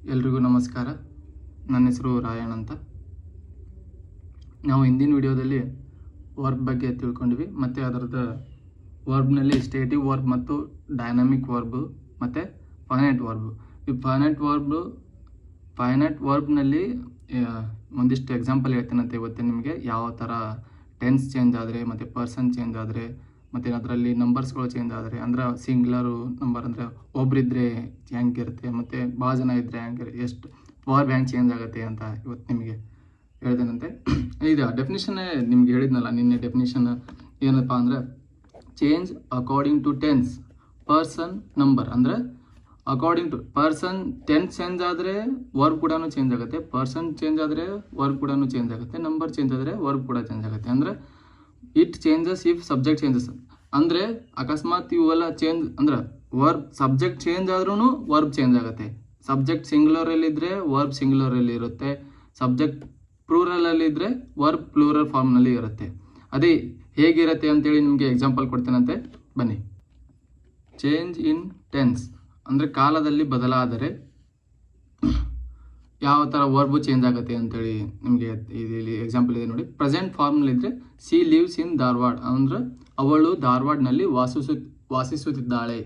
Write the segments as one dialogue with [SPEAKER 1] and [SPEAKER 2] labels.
[SPEAKER 1] ಎಲ್ರಿಗೂ ನಮಸ್ಕಾರ. ನನ್ನ ಹೆಸರು ರಾಯಣ್ಣ ಅಂತ. ನಾವು ಹಿಂದಿನ ವಿಡಿಯೋದಲ್ಲಿ ವರ್ಬ್ ಬಗ್ಗೆ ತಿಳ್ಕೊಂಡ್ವಿ, ಮತ್ತು ಅದರದ ವರ್ಬ್ನಲ್ಲಿ ಸ್ಟೇಟಿವ್ ವರ್ಬ್ ಮತ್ತು ಡೈನಾಮಿಕ್ ವರ್ಬ್ ಮತ್ತು ಫೈನೈಟ್ ವರ್ಬ್. ಈ ಫೈನೈಟ್ ವರ್ಬ್ನಲ್ಲಿ ಒಂದಿಷ್ಟು ಎಕ್ಸಾಂಪಲ್ ಹೇಳ್ತೇನಂತೆ ಇವತ್ತು ನಿಮಗೆ. ಯಾವ ಥರ ಟೆನ್ಸ್ ಚೇಂಜ್ ಆದರೆ ಮತ್ತು ಪರ್ಸನ್ ಚೇಂಜ್ ಆದರೆ ಮತ್ತು ಅದರಲ್ಲಿ ನಂಬರ್ಸ್ಗಳು ಚೇಂಜ್ ಆದರೆ, ಅಂದ್ರೆ ಸಿಂಗ್ಲರು ನಂಬರ್ ಅಂದರೆ ಒಬ್ರಿದ್ರೆ ಹೆಂಗಿರುತ್ತೆ ಮತ್ತು ಭಾಳ ಜನ ಇದ್ದರೆ ಹೆಂಗೆ, ಎಷ್ಟು ವರ್ಬ್ ಹೆಂಗೆ ಚೇಂಜ್ ಆಗುತ್ತೆ ಅಂತ ಇವತ್ತು ನಿಮಗೆ ಹೇಳ್ತೇನಂತೆ. ಇದು ಡೆಫಿನಿಷನ್ನೇ ನಿಮ್ಗೆ ಹೇಳಿದ್ನಲ್ಲ ನಿನ್ನೆ. ಡೆಫಿನಿಷನ್ ಏನಪ್ಪ ಅಂದರೆ change according to tense, person, number. ಅಂದರೆ according to person tense change ಆದರೆ ವರ್ಬ್ ಕೂಡ ಚೇಂಜ್ ಆಗುತ್ತೆ, ಪರ್ಸನ್ ಚೇಂಜ್ ಆದರೆ ವರ್ಬ್ ಕೂಡ ಚೇಂಜ್ ಆಗುತ್ತೆ, ನಂಬರ್ ಚೇಂಜ್ ಆದರೆ ವರ್ಬ್ ಕೂಡ ಚೇಂಜ್ ಆಗುತ್ತೆ. ಅಂದರೆ it changes if subject changes. ಅಂದರೆ ಅಕಸ್ಮಾತ್ ಇವೆಲ್ಲ ಚೇಂಜ್ ಅಂದ್ರೆ ವರ್ಬ್ ಸಬ್ಜೆಕ್ಟ್ ಚೇಂಜ್ ಆದ್ರೂ ವರ್ಬ್ ಚೇಂಜ್ ಆಗುತ್ತೆ. ಸಬ್ಜೆಕ್ಟ್ ಸಿಂಗ್ಯುಲರಲ್ಲಿದ್ದರೆ ವರ್ಬ್ ಸಿಂಗ್ಯುಲರಲ್ಲಿ ಇರುತ್ತೆ, ಸಬ್ಜೆಕ್ಟ್ ಪ್ಲೂರಲಲ್ಲಿದ್ದರೆ ವರ್ಬ್ ಪ್ಲೂರಲ್ ಫಾರ್ಮ್ನಲ್ಲಿ ಇರುತ್ತೆ. ಅದೇ ಹೇಗಿರುತ್ತೆ ಅಂತೇಳಿ ನಿಮಗೆ ಎಕ್ಸಾಂಪಲ್ ಕೊಡ್ತೇನಂತೆ, ಬನ್ನಿ. ಚೇಂಜ್ ಇನ್ ಟೆನ್ಸ್ ಅಂದರೆ ಕಾಲದಲ್ಲಿ ಬದಲಾದರೆ ಯಾವ ಥರ ವರ್ಬು ಚೇಂಜ್ ಆಗುತ್ತೆ ಅಂತೇಳಿ ನಿಮಗೆ ಇಲ್ಲಿ ಎಕ್ಸಾಂಪಲ್ ಇದೆ ನೋಡಿ. ಪ್ರೆಸೆಂಟ್ ಫಾರ್ಮ್ನಲ್ಲಿದ್ದರೆ ಸಿ ಲಿವ್ಸ್ ಇನ್ ಧಾರವಾಡ, ಅಂದರೆ ಅವಳು ಧಾರವಾಡನಲ್ಲಿ ವಾಸಿಸುತ್ತಿದ್ದಾಳೆ.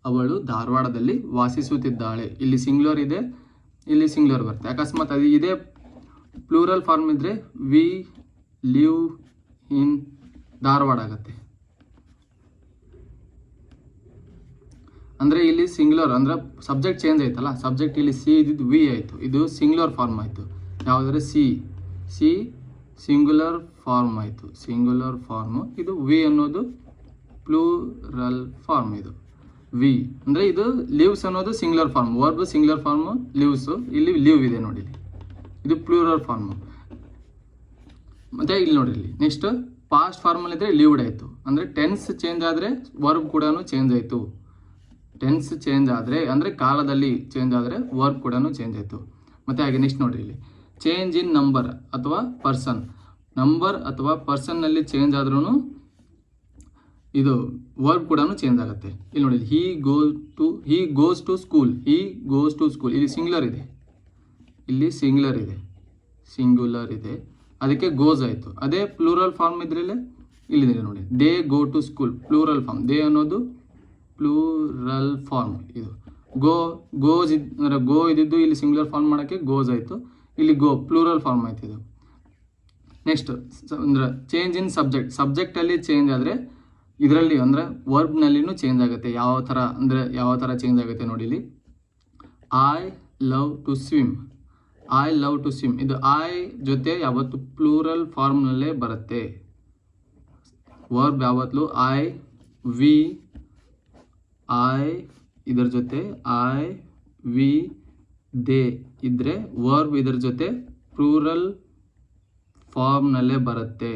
[SPEAKER 1] ಅವಳು ಧಾರವಾಡದಲ್ಲಿ ವಾಸಿಸುತ್ತಿದ್ದಾಳೆ. ಇಲ್ಲಿ ಸಿಂಗ್ಯುಲರ್ ಇದೆ, ಇಲ್ಲಿ ಸಿಂಗ್ಯುಲರ್ ಬರುತ್ತೆ. ಅಕಸ್ಮಾತ್ ಅದು ಇದೇ ಪ್ಲೂರಲ್ ಫಾರ್ಮ್ ಇದ್ದರೆ ವಿ ಲಿವ್ ಇನ್ ಧಾರವಾಡ ಆಗುತ್ತೆ. ಅಂದರೆ ಇಲ್ಲಿ ಸಿಂಗ್ಯುಲರ್ ಅಂದರೆ ಸಬ್ಜೆಕ್ಟ್ ಚೇಂಜ್ ಆಯ್ತಲ್ಲ, ಸಬ್ಜೆಕ್ಟ್ ಇಲ್ಲಿ ಸಿ ಇದ್ದಿದ್ದು ವಿ ಆಯಿತು, ಇದು ಸಿಂಗ್ಯುಲರ್ ಫಾರ್ಮ್ ಆಯಿತು. ಯಾವುದಾದ್ರೆ ಸಿ ಸಿಂಗ್ಯುಲರ್ ಫಾರ್ಮ್ ಆಯಿತು, ಸಿಂಗ್ಯುಲರ್ ಫಾರ್ಮು. ಇದು ವಿ ಅನ್ನೋದು ಪ್ಲೂರಲ್ ಫಾರ್ಮ್. ಇದು ವಿ ಅಂದರೆ ಇದು ಲಿವ್ಸ್ ಅನ್ನೋದು singular form, verb singular form lives. ಇಲ್ಲಿ ಲಿವ್ ಇದೆ ನೋಡಿ, ಇಲ್ಲಿ ಇದು ಪ್ಲೂರಲ್ ಫಾರ್ಮು. ಮತ್ತು ಇಲ್ಲಿ ನೋಡಿ, ಇಲ್ಲಿ ನೆಕ್ಸ್ಟ್ ಪಾಸ್ಟ್ ಫಾರ್ಮಲ್ಲಿದ್ದರೆ ಲಿವ್ಡ್ ಆಯಿತು. ಅಂದರೆ ಟೆನ್ಸ್ ಚೇಂಜ್ ಆದರೆ ವರ್ಬ್ ಕೂಡ ಚೇಂಜ್ ಆಯಿತು. ಟೆನ್ಸ್ ಚೇಂಜ್ ಆದರೆ ಅಂದರೆ ಕಾಲದಲ್ಲಿ ಚೇಂಜ್ ಆದರೆ ವರ್ಬ್ ಕೂಡ ಚೇಂಜ್ ಆಯಿತು. ಮತ್ತು ಹಾಗೆ ನೆಕ್ಸ್ಟ್ ನೋಡಿರಿ, ಇಲ್ಲಿ ಚೇಂಜ್ ಇನ್ ನಂಬರ್ ಅಥವಾ ಪರ್ಸನ್. ನಂಬರ್ ಅಥವಾ ಪರ್ಸನ್ನಲ್ಲಿ ಚೇಂಜ್ ಆದ್ರೂ ಇದು ವರ್ಬ್ ಕೂಡ ಚೇಂಜ್ ಆಗುತ್ತೆ. ಇಲ್ಲಿ ನೋಡಿ, ಹಿ ಗೋಸ್ ಟು ಸ್ಕೂಲ್, ಇಲ್ಲಿ ಸಿಂಗ್ಯುಲರ್ ಇದೆ, ಇಲ್ಲಿ ಸಿಂಗ್ಯುಲರ್ ಇದೆ, ಅದಕ್ಕೆ ಗೋಸ್ ಆಯಿತು. ಅದೇ ಪ್ಲೂರಲ್ ಫಾರ್ಮ್ ಇದ್ರಲ್ಲೇ ಇಲ್ಲಿದೆ ನೋಡಿ, they go to school, plural form. They ಅನ್ನೋದು ಪ್ಲೂರಲ್ ಫಾರ್ಮ್. ಇದು ಗೋಸ್ ಅಂದರೆ ಗೋ ಇದ್ದಿದ್ದು ಇಲ್ಲಿ ಸಿಂಗ್ಯುಲರ್ ಫಾರ್ಮ್ ಮಾಡೋಕ್ಕೆ ಗೋಸ್ ಆಯಿತು, ಇಲ್ಲಿ ಪ್ಲೂರಲ್ ಫಾರ್ಮ್ ಆಯ್ತು ಇದು. ನೆಕ್ಸ್ಟ್ ಅಂದರೆ ಚೇಂಜ್ ಇನ್ ಸಬ್ಜೆಕ್ಟಲ್ಲಿ ಚೇಂಜ್ ಆದರೆ ಇದರಲ್ಲಿ ಅಂದರೆ ವರ್ಬ್ನಲ್ಲಿನೂ ಚೇಂಜ್ ಆಗುತ್ತೆ. ಯಾವ ಥರ ಚೇಂಜ್ ಆಗುತ್ತೆ ನೋಡಿ, ಇಲ್ಲಿ ಐ ಲವ್ ಟು ಸ್ವಿಮ್, ಇದು ಐ ಜೊತೆ ಯಾವತ್ತು ಪ್ಲೂರಲ್ ಫಾರ್ಮ್ನಲ್ಲೇ ಬರುತ್ತೆ. ವರ್ಬ್ ಯಾವತ್ತೂ ಇದರ ಜೊತೆ ಐ ವಿ ದೇ ಇದ್ದರೆ ವರ್ಬ್ ಇದರ ಜೊತೆ ಪ್ಲೂರಲ್ ಫಾರ್ಮ್ನಲ್ಲೇ ಬರುತ್ತೆ.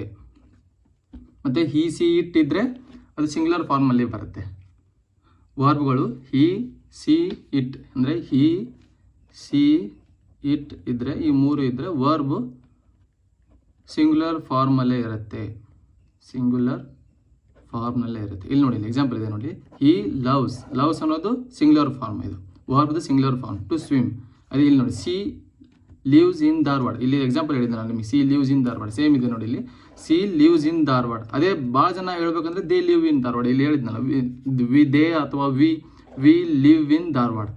[SPEAKER 1] ಮತ್ತು ಹಿ ಸಿ ಇಟ್ ಇದ್ದರೆ ಅದು ಸಿಂಗ್ಯುಲರ್ ಫಾರ್ಮಲ್ಲಿ ಬರುತ್ತೆ. ವರ್ಬ್ಗಳು ಹಿ ಸಿ ಇಟ್ ಅಂದರೆ ಹಿ ಸಿ ಇಟ್ ಇದ್ದರೆ, ಈ ಮೂರು ಇದ್ದರೆ ವರ್ಬ್ ಸಿಂಗ್ಯುಲರ್ ಫಾರ್ಮಲ್ಲೇ ಇರುತ್ತೆ, ಇಲ್ಲಿ ನೋಡಿ, ಎಕ್ಸಾಂಪಲ್ ಇದೆ ನೋಡಿ. ಹಿ ಲವ್ಸ್ ಅನ್ನೋದು ಸಿಂಗ್ಯುಲರ್ ಫಾರ್ಮ್, ಇದು ವರ್ಬ್ದು ಸಿಂಗ್ಯುಲರ್ ಫಾರ್ಮ್. ಟು ಸ್ವಿಮ್ ಅದೇ ಇಲ್ಲಿ ನೋಡಿ, ಸಿ ಲಿವ್ಸ್ ಇನ್ ಧಾರವಾಡ. ಇಲ್ಲಿ ಎಕ್ಸಾಂಪಲ್ ಹೇಳಿದ್ದೆ ನಾನು ನಿಮಗೆ, C lives in Dharwad. Same ಇದೆ ನೋಡಿ, ಇಲ್ಲಿ ಸಿ ಲಿವ್ಸ್ ಇನ್ ಧಾರವಾಡ. ಅದೇ ಭಾಳ ಜನ ಹೇಳ್ಬೇಕಂದ್ರೆ ದೇ ಲಿವ್ ಇನ್ ಧಾರವಾಡ. ಇಲ್ಲಿ ಹೇಳಿದ್ನಲ್ಲ, ದೇ ಅಥವಾ ವಿ ಲಿವ್ ಇನ್ ಧಾರವಾಡ.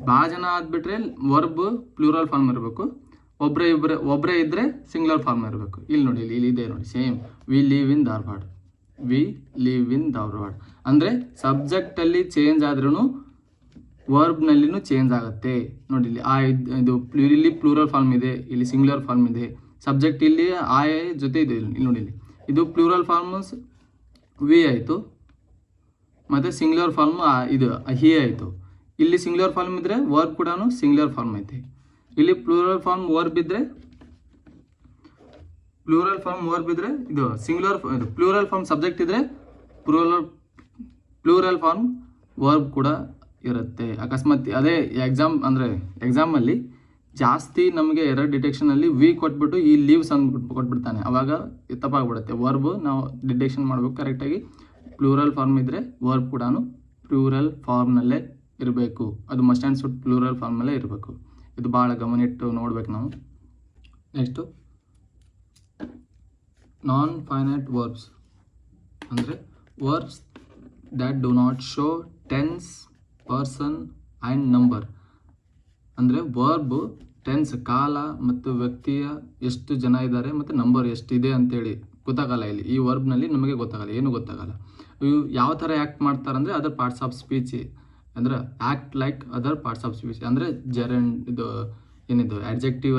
[SPEAKER 1] ಭಾಳ ಜನ ಆದ್ಬಿಟ್ರೆ ವರ್ಬ್ ಪ್ಲೂರಲ್ ಫಾರ್ಮ್ ಇರಬೇಕು, ಒಬ್ಬರೇ ಇದ್ದರೆ ಸಿಂಗ್ಯುಲರ್ ಫಾರ್ಮ್ ಇರಬೇಕು. ಇಲ್ಲಿ ನೋಡಿ, ಇಲ್ಲಿ ಇದೆ ನೋಡಿ, same we live in Dharwad. ಅಂದರೆ ಸಬ್ಜೆಕ್ಟಲ್ಲಿ ಚೇಂಜ್ ಆದ್ರೂ ವರ್ಬ್ನಲ್ಲಿನೂ ಚೇಂಜ್ ಆಗುತ್ತೆ ನೋಡಿ. ಇಲ್ಲಿ ಇಲ್ಲಿ ಪ್ಲೂರಲ್ ಫಾರ್ಮ್ ಇದೆ, ಇಲ್ಲಿ ಸಿಂಗ್ಯುಲರ್ ಫಾರ್ಮ್ ಇದೆ. ಸಬ್ಜೆಕ್ಟ್ ಇಲ್ಲಿ ಐ ಜೊತೆ ಇದೆ, ಇಲ್ಲಿ ನೋಡಿ, ಇದು ಪ್ಲೂರಲ್ ಫಾರ್ಮ್ಸ್ ವಿ ಆಯಿತು, ಮತ್ತು ಸಿಂಗ್ಯುಲರ್ ಫಾರ್ಮ್ ಇದು ಹಿ ಆಯಿತು. ಇಲ್ಲಿ ಸಿಂಗ್ಯುಲರ್ ಫಾರ್ಮ್ ಇದ್ದರೆ ವರ್ಬ್ ಕೂಡ ಸಿಂಗ್ಯುಲರ್ ಫಾರ್ಮ್ ಐತೆ. ಇಲ್ಲಿ ಪ್ಲೂರಲ್ ಫಾರ್ಮ್ ವರ್ಬ್ ಇದ್ದರೆ ಇದು ಸಿಂಗ್ಯುಲರ್, ಇದು ಪ್ಲೂರಲ್ ಫಾರ್ಮ್ ಸಬ್ಜೆಕ್ಟ್ ಇದ್ದರೆ ಪ್ಲೂರಲ್ ಫಾರ್ಮ್ ವರ್ಬ್ ಕೂಡ ಇರುತ್ತೆ. ಅಕಸ್ಮಾತ್ ಅದೇ ಎಕ್ಸಾಮಲ್ಲಿ ಜಾಸ್ತಿ ನಮಗೆ ಎರರ್ ಡಿಟೆಕ್ಷನಲ್ಲಿ ವಿ ಕೊಟ್ಬಿಟ್ಟು ಈ ಲೀವ್ಸ್ ಅಂದ್ಬಿಟ್ಟು ಕೊಟ್ಬಿಡ್ತಾನೆ, ಅವಾಗ ತಪ್ಪಾಗ್ಬಿಡುತ್ತೆ. ವರ್ಬ್ ನಾವು ಡಿಟೆಕ್ಷನ್ ಮಾಡಬೇಕು ಕರೆಕ್ಟಾಗಿ. ಪ್ಲೂರಲ್ ಫಾರ್ಮ್ ಇದ್ದರೆ ವರ್ಬ್ ಕೂಡ ಪ್ಲೂರಲ್ ಫಾರ್ಮ್ನಲ್ಲೇ ಇರಬೇಕು, ಅದು ಮಸ್ಟ್ ಆ್ಯಂಡ್ ಶುಡ್ ಪ್ಲೂರಲ್ ಫಾರ್ಮಲ್ಲೇ ಇರಬೇಕು. ಇದು ಭಾಳ ಗಮನಿಟ್ಟು ನೋಡ್ಬೇಕು ನಾವು. ನೆಕ್ಸ್ಟು ನಾನ್ ಫೈನೈಟ್ ವರ್ಬ್ಸ್ ಅಂದರೆ verbs that do not show tense, person and number. ಅಂದರೆ ವರ್ಬ್ ಟೆನ್ಸ್ ಕಾಲ ಮತ್ತು ವ್ಯಕ್ತಿಯ ಎಷ್ಟು ಜನ ಇದ್ದಾರೆ ಮತ್ತು ನಂಬರ್ ಎಷ್ಟಿದೆ ಅಂತೇಳಿ ಗೊತ್ತಾಗಲ್ಲ. ಇಲ್ಲಿ ಈ ವರ್ಬ್ನಲ್ಲಿ ನಮಗೆ ಗೊತ್ತಾಗಲ್ಲ, ಏನು ಗೊತ್ತಾಗಲ್ಲ. ಇವು ಯಾವ ಥರ ಆ್ಯಕ್ಟ್ ಮಾಡ್ತಾರೆ ಅಂದರೆ ಅದರ್ ಪಾರ್ಟ್ಸ್ ಆಫ್ ಸ್ಪೀಚ್, ಅಂದರೆ act like other parts of speech. ಅಂದರೆ ಇದು ಏನಿದು ಆಡ್ಜೆಕ್ಟಿವ್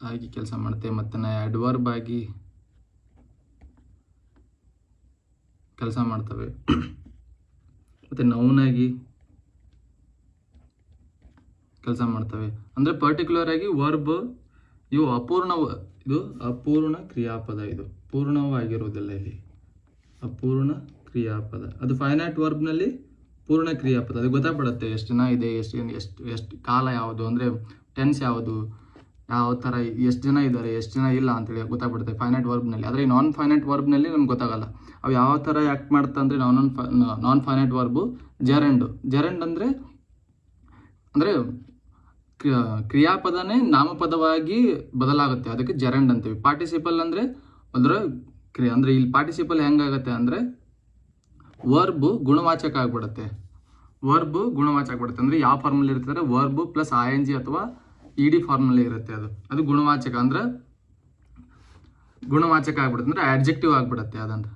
[SPEAKER 1] ಆಗಿ ಕೆಲಸ ಮಾಡುತ್ತೆ, ಮತ್ತು ಅಡ್ವರ್ಬ್ ಆಗಿ ಕೆಲಸ ಮಾಡ್ತವೆ, ಮತ್ತು ನೌನಾಗಿ ಕೆಲಸ ಮಾಡ್ತವೆ. ಅಂದರೆ ಪರ್ಟಿಕ್ಯುಲರ್ ಆಗಿ ವರ್ಬ್ ಇದು ಅಪೂರ್ಣ ಕ್ರಿಯಾಪದ, ಇದು ಪೂರ್ಣವಾಗಿರುವುದಿಲ್ಲ. ಇಲ್ಲಿ ಅಪೂರ್ಣ ಕ್ರಿಯಾಪದ, ಅದು ಫೈನೈಟ್ ವರ್ಬ್ನಲ್ಲಿ ಪೂರ್ಣ ಕ್ರಿಯಾಪದ. ಅದು ಗೊತ್ತಾಗ್ಬಿಡುತ್ತೆ ಎಷ್ಟು ಜನ ಇದೆ, ಎಷ್ಟು ಕಾಲ ಯಾವುದು, ಅಂದರೆ ಟೆನ್ಸ್ ಯಾವುದು, ಯಾವ ಥರ ಎಷ್ಟು ಜನ ಇದ್ದಾರೆ ಎಷ್ಟು ಜನ ಇಲ್ಲ ಅಂತೇಳಿ ಗೊತ್ತಾಗ್ಬಿಡುತ್ತೆ ಫೈನೈಟ್ ವರ್ಬ್ನಲ್ಲಿ. ಆದರೆ ನಾನ್ ಫೈನೈಟ್ ವರ್ಬ್ನಲ್ಲಿ ನಮ್ಗೆ ಗೊತ್ತಾಗಲ್ಲ. ಅವು ಯಾವ ಥರ ಆ್ಯಕ್ಟ್ ಮಾಡ್ತಾ ಅಂದರೆ ನಾನ್ ಫೈನೈಟ್ ವರ್ಬು ಜೆರಂಡ್ ಅಂದರೆ ಕ್ರಿಯಾಪದನೇ ನಾಮಪದವಾಗಿ ಬದಲಾಗುತ್ತೆ, ಅದಕ್ಕೆ ಜೆರಂಡ್ ಅಂತೀವಿ. ಪಾರ್ಟಿಸಿಪಲ್ ಅಂದರೆ ಅಂದರೆ ಇಲ್ಲಿ ಪಾರ್ಟಿಸಿಪಲ್ ಹೆಂಗಾಗುತ್ತೆ ಅಂದರೆ ವರ್ಬ್ ಗುಣವಾಚಕ ಆಗ್ಬಿಡುತ್ತೆ. ಅಂದರೆ ಯಾವ ಫಾರ್ಮಲ್ಲಿ ಇರ್ತದೆ, ವರ್ಬ್ ಪ್ಲಸ್ ING ಅಥವಾ ED ಫಾರ್ಮಲ್ಲಿ ಇರುತ್ತೆ. ಅದು ಗುಣವಾಚಕ, ಅಂದರೆ ಗುಣವಾಚಕ ಆಗ್ಬಿಡುತ್ತೆ, ಅಂದರೆ ಆಡ್ಜೆಕ್ಟಿವ್ ಆಗ್ಬಿಡುತ್ತೆ ಅದಂತ.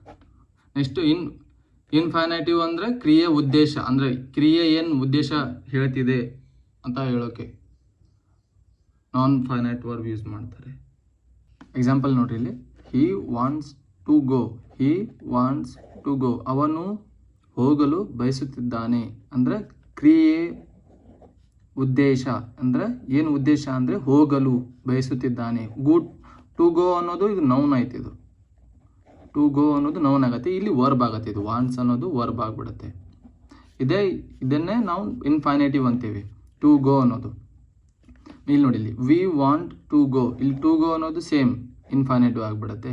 [SPEAKER 1] ನೆಕ್ಸ್ಟ್ ಇನ್ಫೈನೈಟಿವ್ ಅಂದರೆ ಕ್ರಿಯೆ ಉದ್ದೇಶ, ಅಂದರೆ ಕ್ರಿಯೆ ಏನು ಉದ್ದೇಶ ಹೇಳ್ತಿದೆ ಅಂತ ಹೇಳೋಕೆ ನಾನ್ ಫೈನೈಟ್ ವರ್ಬ್ ಯೂಸ್ ಮಾಡ್ತಾರೆ. ಎಕ್ಸಾಂಪಲ್ ನೋಡ್ರಿ ಇಲ್ಲಿ, ಹಿ ವಾಂಟ್ಸ್ ಟು ಗೋ, ಅವನು ಹೋಗಲು ಬಯಸುತ್ತಿದ್ದಾನೆ. ಅಂದರೆ ಕ್ರಿಯೆ ಉದ್ದೇಶ, ಅಂದರೆ ಏನು ಉದ್ದೇಶ ಅಂದರೆ ಹೋಗಲು ಬಯಸುತ್ತಿದ್ದಾನೆ. ಟು ಗೋ ಅನ್ನೋದು ಇದು ನೌನ್ ಆಯ್ತು, ಇದು ಟು ಗೋ ಅನ್ನೋದು ನೌನ್ ಆಗುತ್ತೆ, ಇಲ್ಲಿ ವರ್ಬ್ ಆಗುತ್ತೆ. ಇದು ವಾಂಟ್ಸ್ ಅನ್ನೋದು ವರ್ಬ್ ಆಗಿಬಿಡುತ್ತೆ. ಇದನ್ನೇ ನಾವು ಇನ್ಫೈನೈಟಿವ್ ಅಂತೀವಿ, ಟು ಗೋ ಅನ್ನೋದು. ಇಲ್ಲಿ ನೋಡಿ, ಇಲ್ಲಿ ವಿ ವಾಂಟ್ ಟು ಗೋ, ಇಲ್ಲಿ ಟು ಗೋ ಅನ್ನೋದು ಸೇಮ್ ಇನ್ಫೈನೈಟಿವ್ ಆಗಿಬಿಡುತ್ತೆ.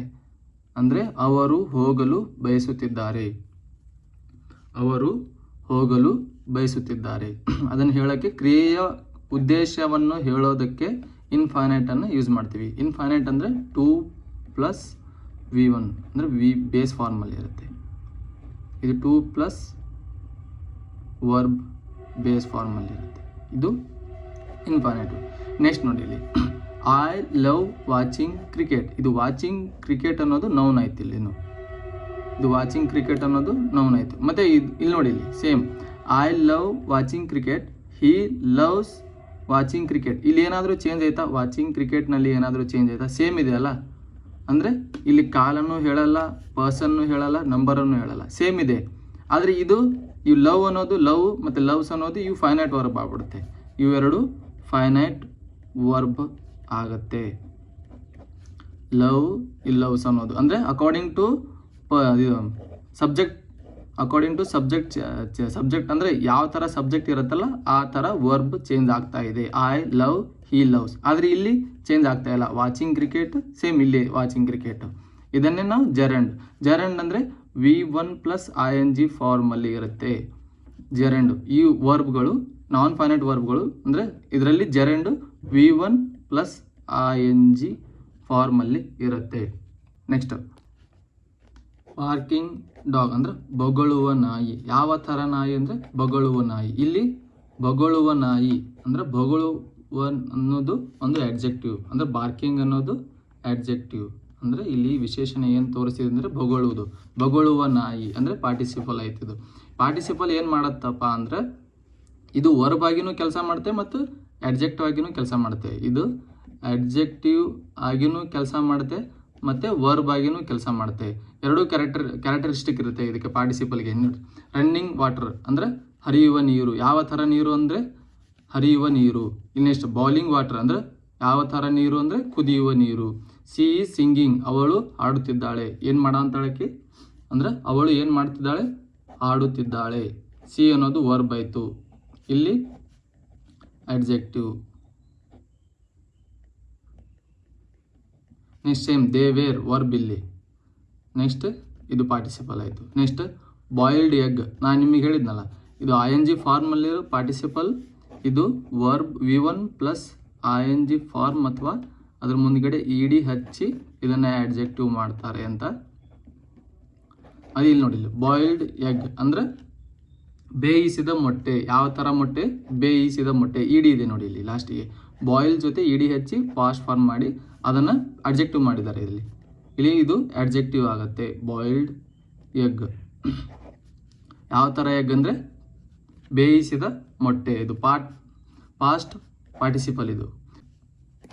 [SPEAKER 1] ಅಂದರೆ ಅವರು ಹೋಗಲು ಬಯಸುತ್ತಿದ್ದಾರೆ. ಅದನ್ನು ಹೇಳೋಕ್ಕೆ ಕ್ರಿಯೆಯ ಉದ್ದೇಶವನ್ನು ಹೇಳೋದಕ್ಕೆ ಇನ್ಫೈನೈಟನ್ನು ಯೂಸ್ ಮಾಡ್ತೀವಿ. ಇನ್ಫೈನೈಟ್ ಅಂದರೆ 2 + V1, ಅಂದರೆ ಬೇಸ್ ಫಾರ್ಮಲ್ಲಿ ಇರುತ್ತೆ. ಇದು 2 + ವರ್ಬ್ ಬೇಸ್ ಫಾರ್ಮಲ್ಲಿ ಇರುತ್ತೆ, ಇದು ಇನ್ಫೈನೈಟಿವ್. ನೆಕ್ಸ್ಟ್ ನೋಡಿ ಇಲ್ಲಿ, ಐ ಲವ್ ವಾಚಿಂಗ್ ಕ್ರಿಕೆಟ್. ಇದು ವಾಚಿಂಗ್ ಕ್ರಿಕೆಟ್ ಅನ್ನೋದು ನೌನ್ ಆಯ್ತು. ಇದು ವಾಚಿಂಗ್ ಕ್ರಿಕೆಟ್ ಅನ್ನೋದು ನೌನ್ ಆಯಿತು. ಮತ್ತು ಇಲ್ಲಿ ನೋಡಿ, ಇಲ್ಲಿ same I love watching cricket, he loves watching cricket. ಇಲ್ಲಿ ಏನಾದರೂ ಚೇಂಜ್ ಆಯ್ತಾ? ವಾಚಿಂಗ್ ಕ್ರಿಕೆಟ್ನಲ್ಲಿ ಏನಾದರೂ ಚೇಂಜ್ ಆಯ್ತಾ? ಸೇಮ್ ಇದೆ ಅಲ್ಲ. ಅಂದರೆ ಇಲ್ಲಿ ಕಾಲನ್ನು ಹೇಳಲ್ಲ, ಪರ್ಸನ್ನು ಹೇಳಲ್ಲ, ನಂಬರನ್ನು ಹೇಳಲ್ಲ, ಸೇಮ್ ಇದೆ. ಆದರೆ ಇವು ಲವ್ ಅನ್ನೋದು ಲವ್ ಮತ್ತು ಲವ್ಸ್ ಅನ್ನೋದು ಇವು ಫೈನೈಟ್ ವರ್ಬ್ ಆಗ್ಬಿಡುತ್ತೆ. ಇವೆರಡು ಫೈನೈಟ್ ವರ್ಬ್ ಆಗುತ್ತೆ. ಲವ್ಸ್ ಅನ್ನೋದು ಅಂದರೆ ಅಕಾರ್ಡಿಂಗ್ ಟು ಸಬ್ಜೆಕ್ಟ್ ಅಂದರೆ ಯಾವ ಥರ ಸಬ್ಜೆಕ್ಟ್ ಇರುತ್ತಲ್ಲ ಆ ಥರ ವರ್ಬ್ ಚೇಂಜ್ ಆಗ್ತಾ ಇದೆ. I love, he loves. ಆದರೆ ಇಲ್ಲಿ ಚೇಂಜ್ ಆಗ್ತಾ ಇಲ್ಲ. ವಾಚಿಂಗ್ ಕ್ರಿಕೆಟ್ ಸೇಮ್, ಇಲ್ಲಿ ವಾಚಿಂಗ್ ಕ್ರಿಕೆಟ್. ಇದನ್ನೇ ನಾವು ಜೆರಂಡ್ ಅಂದರೆ V1 + ING ಫಾರ್ಮಲ್ಲಿ ಇರುತ್ತೆ. ಜೆರಂಡ್ ಈ ವರ್ಬ್ಗಳು ನಾನ್ ಫೈನೈಟ್ ವರ್ಬ್ಗಳು, ಅಂದರೆ ಇದರಲ್ಲಿ ಜೆರಂಡ್ V1 + ING ಫಾರ್ಮಲ್ಲಿ ಇರುತ್ತೆ. ನೆಕ್ಸ್ಟ್ ಬಾರ್ಕಿಂಗ್ ಡಾಗ್ ಅಂದರೆ ಬೊಗಳುವ ನಾಯಿ. ಯಾವ ಥರ ನಾಯಿ ಅಂದರೆ ಬೊಗಳುವ ನಾಯಿ. ಇಲ್ಲಿ ಬೊಗಳುವ ನಾಯಿ ಅಂದರೆ ಬೊಗಳುವ ಅನ್ನೋದು ಒಂದು ಆಡ್ಜೆಕ್ಟಿವ್, ಅಂದರೆ ಬಾರ್ಕಿಂಗ್ ಅನ್ನೋದು ಆಡ್ಜೆಕ್ಟಿವ್. ಅಂದರೆ ಇಲ್ಲಿ ವಿಶೇಷಣ ಏನು ತೋರಿಸಿದೆ ಅಂದರೆ ಬೊಗಳುವ ನಾಯಿ ಅಂದರೆ ಪಾರ್ಟಿಸಿಪಲ್ ಆಯ್ತಿದು. ಪಾರ್ಟಿಸಿಪಲ್ ಏನು ಮಾಡುತ್ತಪ್ಪ ಅಂದರೆ ಇದು ವರ್ಬ್ ಆಗಿನೂ ಕೆಲಸ ಮಾಡುತ್ತೆ ಮತ್ತು ಆಡ್ಜೆಕ್ಟಿವ್ ಆಗಿನೂ ಕೆಲಸ ಮಾಡುತ್ತೆ. ಇದು ಆಡ್ಜೆಕ್ಟಿವ್ ಆಗಿನೂ ಕೆಲಸ ಮಾಡುತ್ತೆ ಮತ್ತು ವರ್ಬ್ ಆಗಿನೂ ಕೆಲಸ ಮಾಡುತ್ತೆ. ಎರಡೂ ಕ್ಯಾರೆಕ್ಟರಿಸ್ಟಿಕ್ ಇರುತ್ತೆ ಇದಕ್ಕೆ ಪಾರ್ಟಿಸಿಪಲ್ಗೆ. ರನ್ನಿಂಗ್ ವಾಟರ್ ಅಂದರೆ ಹರಿಯುವ ನೀರು. ಯಾವ ಥರ ನೀರು ಅಂದರೆ ಹರಿಯುವ ನೀರು. ಇನ್ನೆಷ್ಟು ಬೌಲಿಂಗ್ ವಾಟರ್ ಅಂದರೆ ಯಾವ ಥರ ನೀರು ಅಂದರೆ ಕುದಿಯುವ ನೀರು. ಸಿ ಈಸ್ ಸಿಂಗಿಂಗ್, ಅವಳು ಹಾಡುತ್ತಿದ್ದಾಳೆ. ಏನು ಮಾಡಂತಾಳಕ್ಕೆ ಅಂದರೆ ಅವಳು ಏನು ಮಾಡ್ತಿದ್ದಾಳೆ, ಹಾಡುತ್ತಿದ್ದಾಳೆ. ಸಿ ಅನ್ನೋದು ವರ್ಬ್ ಆಯಿತು, ಇಲ್ಲಿ adjective. Next same they wear verb ಇಲ್ಲಿ. ನೆಕ್ಸ್ಟ್ ಇದು ಪಾರ್ಟಿಸಿಪಲ್ ಆಯಿತು. ನೆಕ್ಸ್ಟ್ ಬಾಯ್ಲ್ಡ್ ಎಗ್ ನಾನು ನಿಮಗೆ ಹೇಳಿದ್ನಲ್ಲ, ಇದು ING ಫಾರ್ಮಲ್ಲಿರೋ ಪಾರ್ಟಿಸಿಪಲ್, ಇದು verb V1 plus ING form ಅಥವಾ ಅದ್ರ ಮುಂದ್ಗಡೆ ED ಹಚ್ಚಿ ಇದನ್ನ ಆಡ್ಜೆಕ್ಟಿವ್ ಮಾಡ್ತಾರೆ ಅಂತ. ಅದು ಇಲ್ಲಿ ನೋಡಿ, ಬಾಯ್ಲ್ಡ್ ಎಗ್ ಅಂದ್ರೆ ಬೇಯಿಸಿದ ಮೊಟ್ಟೆ. ಯಾವ ಥರ ಮೊಟ್ಟೆ? ಬೇಯಿಸಿದ ಮೊಟ್ಟೆ. ED ಇದೆ ನೋಡಿ ಇಲ್ಲಿ ಲಾಸ್ಟಿಗೆ, ಬಾಯ್ಲ್ ಜೊತೆ ED ಹಚ್ಚಿ ಪಾಸ್ಟ್ ಫಾರ್ಮ್ ಮಾಡಿ ಅದನ್ನು ಅಡ್ಜೆಕ್ಟಿವ್ ಮಾಡಿದ್ದಾರೆ ಇಲ್ಲಿ ಇದು ಅಡ್ಜೆಕ್ಟಿವ್ ಆಗುತ್ತೆ, ಬಾಯ್ಲ್ಡ್ ಎಗ್. ಯಾವ ಥರ ಎಗ್ ಅಂದರೆ ಬೇಯಿಸಿದ ಮೊಟ್ಟೆ. ಇದು ಪಾಸ್ಟ್ ಪಾರ್ಟಿಸಿಪಲ್. ಇದು